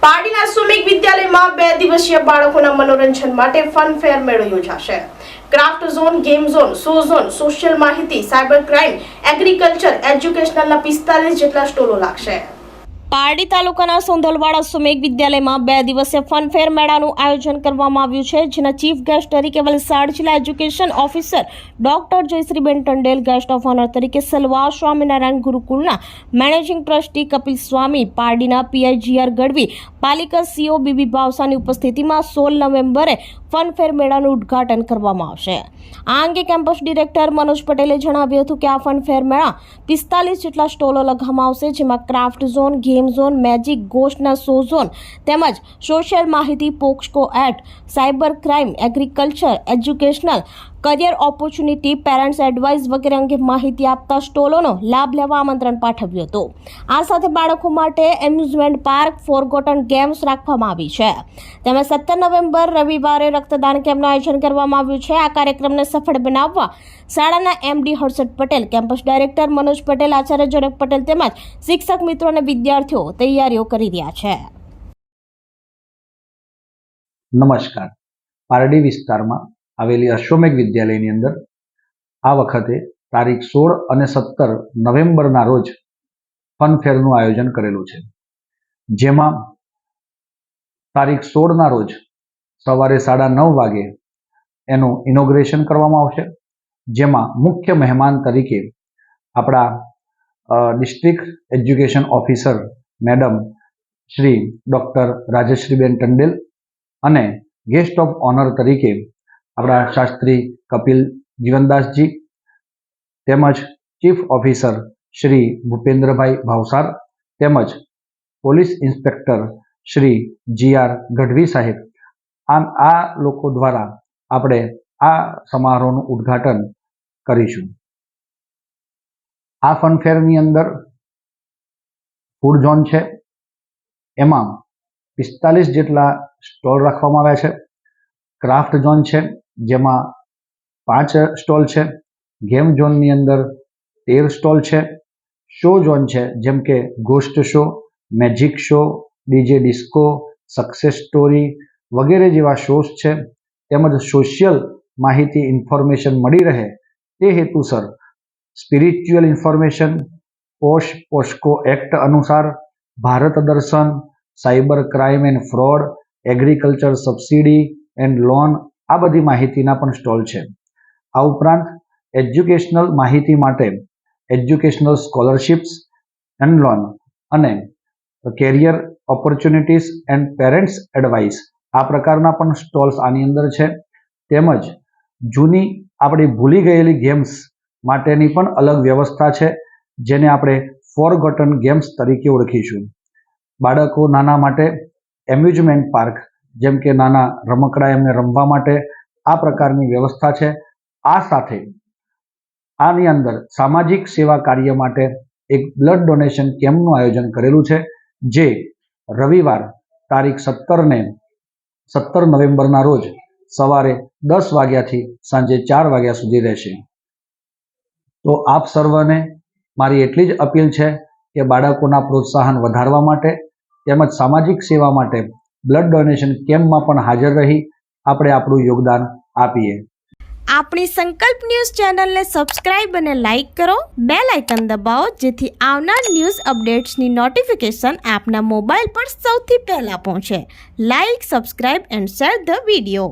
પારડીના સુમિક વિદ્યાલયમાં 2 દિવસીય બાળકોના મનોરંજન માટે ફન ફેર મેળો યોજાશે। Craft zone, game zone, show zone, social માહિતી, સાયબર ક્રાઇમ, એગ્રીકલ્ચર, એજ્યુકેશનલના 45 જેટલા સ્ટોલો લાગશે। પારડી તાલુકાના સોંધલવાડા સુમેક વિદ્યાલયમાં 2 દિવસીય ફન ફેર મેળાનું આયોજન કરવામાં આવ્યું છે, જેના ચીફ ગેસ્ટ તરીકે વલસાડ જિલ્લા education officer doctor Jayshreeben Tandel, guest of honour તરીકે સલવા સ્વામિનારાયણ ગુરુકુળના મેનેજિંગ ટ્રસ્ટી કપિલ સ્વામી, પારડીના પીઆઈજીઆર ગઢવી, પાલિકા સીઓ બીબી ભાવસાની ઉપસ્થિતિમાં 16 નવેમ્બરે ફન ફેર મેળાનું ઉદ્ઘાટન કરવામાં આવશે। આ અંગે કેમ્પસ ડિરેક્ટર મનોજ પટેલે જણાવ્યું હતું કે આ ફન ફેર મેળા 45 જેટલા સ્ટોલો લગાવવામાં આવશે, જેમાં craft zone, game zone, magic, ગોસ્ટના શો ઝોન તેમજ સોશિયલ માહિતી, POCSO act, cyber crime, agriculture, educational, career opportunity, parents advice વગેરે અંગે માહિતી આપતા સ્ટોલોનો લાભ લેવા આમંત્રણ પાઠવ્યું હતું। આ સાથે બાળકો માટે એમ્યુઝમેન્ટ પાર્ક, ફોરગોટન ગેમ્સ રાખવામાં આવી છે। તેમજ 17 નવેમ્બર રવિવારે રક્તદાન કેમ્પનું આયોજન કરવામાં આવ્યું છે। આ કાર્યક્રમને સફળ બનાવવા શાળાના MD Harshad Patel, campus director Manoj Patel, Acharya જનક પટેલ તેમજ શિક્ષક મિત્રો અને વિદ્યાર્થીઓ તૈયારીઓ કરી રહ્યા છે। નમસ્કાર। પારડી વિસ્તારમાં આવેલી અશ્વમેઘ વિદ્યાલયની અંદર આ વખતે તારીખ 16 અને 17 નવેમ્બરના રોજ ફન ફેરનું આયોજન કરેલું છે, જેમાં તારીખ 16ના રોજ સવારે 9:30 વાગે એનું ઇનોગ્રેશન કરવામાં આવશે, જેમાં મુખ્ય મહેમાન તરીકે આપણા district education officer madam Shri doctor Rajshreeben Tandel અને ગેસ્ટ ઓફ ઓનર તરીકે આપણા શાસ્ત્રી કપિલ જીવનદાસજી તેમજ ચીફ ઓફિસર શ્રી ભૂપેન્દ્રભાઈ ભાવસાર તેમજ police inspector Shri GR Gadhvi સાહેબ, આમ આ લોકો દ્વારા આપણે આ સમારોહનું ઉદ્ઘાટન કરીશું। આ ફનફેરની અંદર ફૂડ ઝોન છે, એમાં 45 જેટલા સ્ટોલ રાખવામાં આવ્યા છે। ક્રાફ્ટ ઝોન છે, જેમાં 5 સ્ટોલ છે। ગેમ ઝોનની અંદર 13 સ્ટોલ છે। શો ઝોન છે, જેમ કે ghost show, magic show, DJ disco, success story વગેરે જેવા શોઝ છે। તેમજ સોશિયલ માહિતી ઇન્ફોર્મેશન મળી રહે તે હેતુસર સ્પિરિચ્યુઅલ ઇન્ફોર્મેશન, પોસ્કો એક્ટ અનુસાર ભારત દર્શન, cyber crime and fraud, agriculture subsidy and loan, આ બધી માહિતીના પણ સ્ટોલ છે। આ ઉપરાંત એજ્યુકેશનલ માહિતી માટે એજ્યુકેશનલ સ્કોલરશિપ્સ એન્ડ લોન અને career opportunities and parents advice, આ પ્રકારના પણ સ્ટોલ્સ આની અંદર છે। તેમજ જૂની આપણી ભૂલી ગયેલી ગેમ્સ માટેની પણ અલગ વ્યવસ્થા છે, જેને આપણે ફોરગોટન ગેમ્સ તરીકે ઓળખીશું। બાળકો નાના માટે એમ્યુઝમેન્ટ પાર્ક, જેમ કે નાના રમકડા એમને રમવા માટે આ પ્રકારની વ્યવસ્થા છે। આ સાથે આની અંદર સામાજિક સેવા કાર્ય માટે એક બ્લડ ડોનેશન કેમ્પનું આયોજન કરેલું છે, જે રવિવાર તારીખ 17 નવેમ્બરના રોજ સવારે 10 વાગ્યાથી સાંજે 4 વાગ્યા સુધી રહેશે। તો આપ સર્વને મારી એટલી જ અપીલ છે કે બાળકોના પ્રોત્સાહન વધારવા માટે તેમજ સામાજિક સેવા માટે બ્લડ ડોનેશન કેમ્પમાં પણ હાજર રહી આપણે આપણું યોગદાન આપીએ। આપણી સંકલ્પ ન્યૂઝ ચેનલને સબસ્ક્રાઇબ અને લાઇક કરો, બેલ આઇકન દબાવો, જેથી આવનાર ન્યૂઝ અપડેટ્સની નોટિફિકેશન આપના મોબાઈલ પર સૌથી પહેલા પહોંચે। Like, subscribe and share the video.